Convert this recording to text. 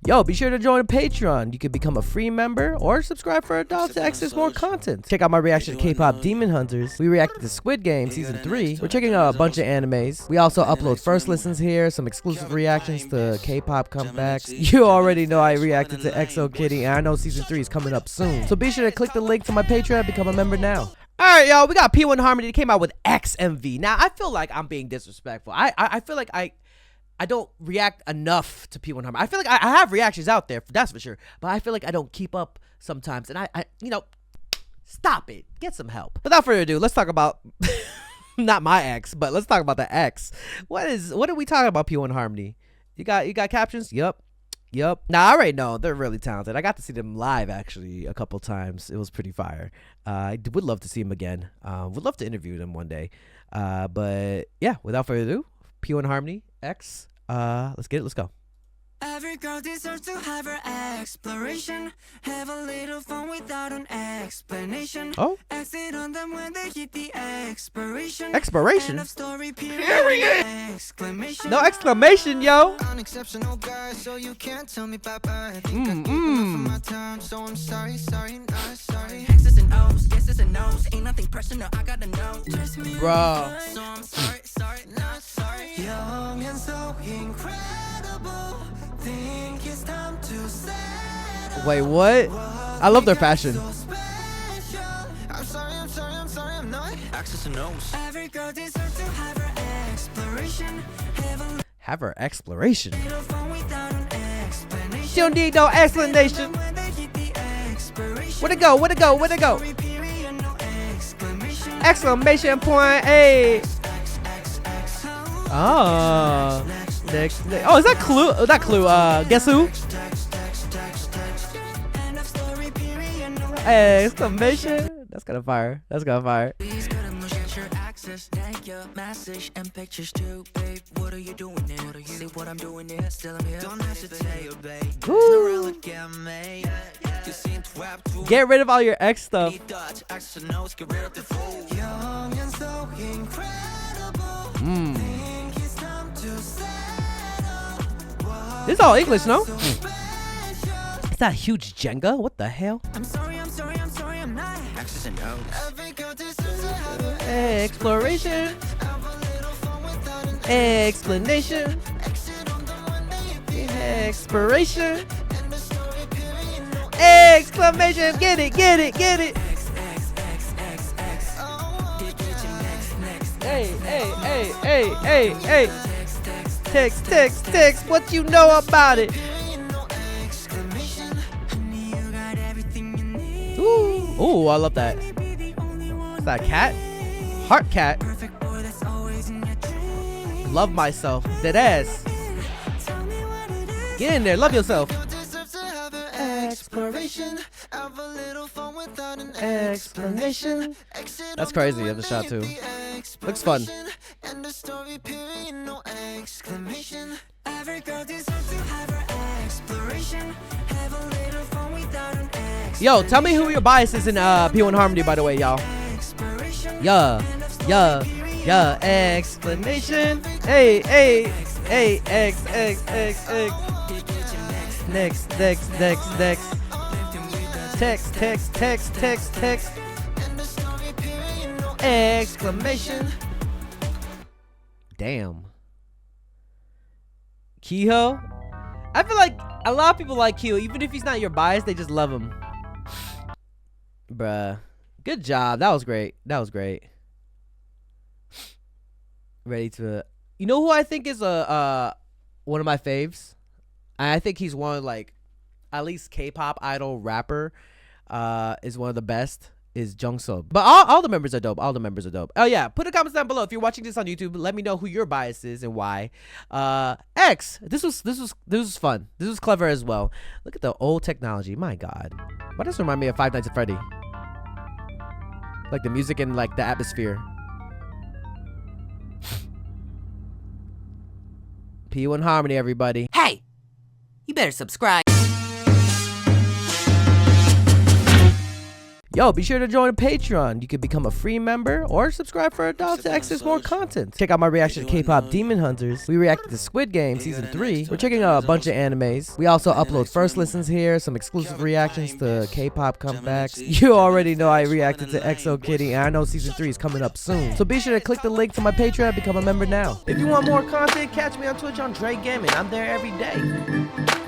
Yo, be sure to join Patreon. You can become a free member or subscribe for adults to access more content. Check out my reaction to K-pop Demon Hunters. We reacted to Squid Game Season 3. We're checking out a bunch of animes. We also upload first listens here, some exclusive reactions to K-pop comebacks. You already know I reacted to EXO Kitty, and I know Season 3 is coming up soon. So be sure to click the link to my Patreon and become a member now. Alright, y'all, we got P1Harmony. They came out with XMV. Now, I feel like I'm being disrespectful. I feel like I don't react enough to P1Harmony. I feel like I have reactions out there, that's for sure. But I feel like I don't keep up sometimes. And I you know, stop it. Get some help. Without further ado, let's talk about, not my ex, but let's talk about the ex. What are we talking about, P1Harmony? You got captions? Yup. Now, I already know they're really talented. I got to see them live, actually, a couple times. It was pretty fire. I would love to see them again. Would love to interview them one day. But yeah, without further ado, P1Harmony, X. Let's get it. Let's go. Every girl deserves to have her exploration. Have a little fun without an explanation. Oh. Exit on them when they hit the expiration. Expiration? End of story, period. Exclamation. No exclamation, yo. Unexceptional guy, so you can't tell me bye-bye. Mm-mm. So I'm sorry, not sorry. X's and O's, yeses and no's. Ain't nothing personal, I gotta know. Just me. Bro. So I'm sorry, not sorry. Young and so incredible. Think it's time to settle. Wait, what? I love their fashion. I'm sorry, I'm not. X's and O's. Every girl deserves to have her exploration. Have her exploration. She don't need no explanation. Where'd it go? Exclamation point, hey. Oh. Oh, is that Clue? Not Clue. Guess who? Exclamation. That's kind of fire. Message and pictures too, babe. What are you doing there? See what I'm doing there? Still I'm here. Don't hesitate, babe. Get rid of all your X stuff. This is all English, no? Is that huge Jenga? What the hell? I'm sorry, I'm not. X's and O's. Exploration. Explanation. Expiration. Exclamation. Get it. Hey. Text. What you know about it? Ooh, I love that. Is that a cat? Heart cat. Love myself. Dead ass. Get in there. Love yourself. Exploration. Explanation. That's crazy of the shot too. Looks fun. Yo, tell me who your bias is in P1Harmony, by the way, y'all. Yeah. Explanation. Hey. X. Next. Text. Exclamation. Damn. Kehoe? I feel like a lot of people like Kehoe. Even if he's not your bias, they just love him. Bruh. Good job. That was great. Ready to... You know who I think is one of my faves? I think he's one of, like, at least K-pop idol rapper is one of the best. Is Jungsup. But all the members are dope. Oh yeah, put a comments down below if you're watching this on YouTube. Let me know who your bias is and why. X. This was fun. This was clever as well. Look at the old technology. My God. Why does this remind me of Five Nights at Freddy? Like the music and like the atmosphere. P1Harmony, everybody. Hey, you better subscribe. Yo, be sure to join the Patreon. You can become a free member or subscribe for $1 to access more content. Check out my reaction to K-pop Demon Hunters. We reacted to Squid Game Season 3. We're checking out a bunch of animes. We also upload first listens here, some exclusive reactions to K-pop comebacks. You already know I reacted to EXO Kitty, and I know Season 3 is coming up soon. So be sure to click the link to my Patreon and become a member now. If you want more content, catch me on Twitch on JREKML. I'm there every day.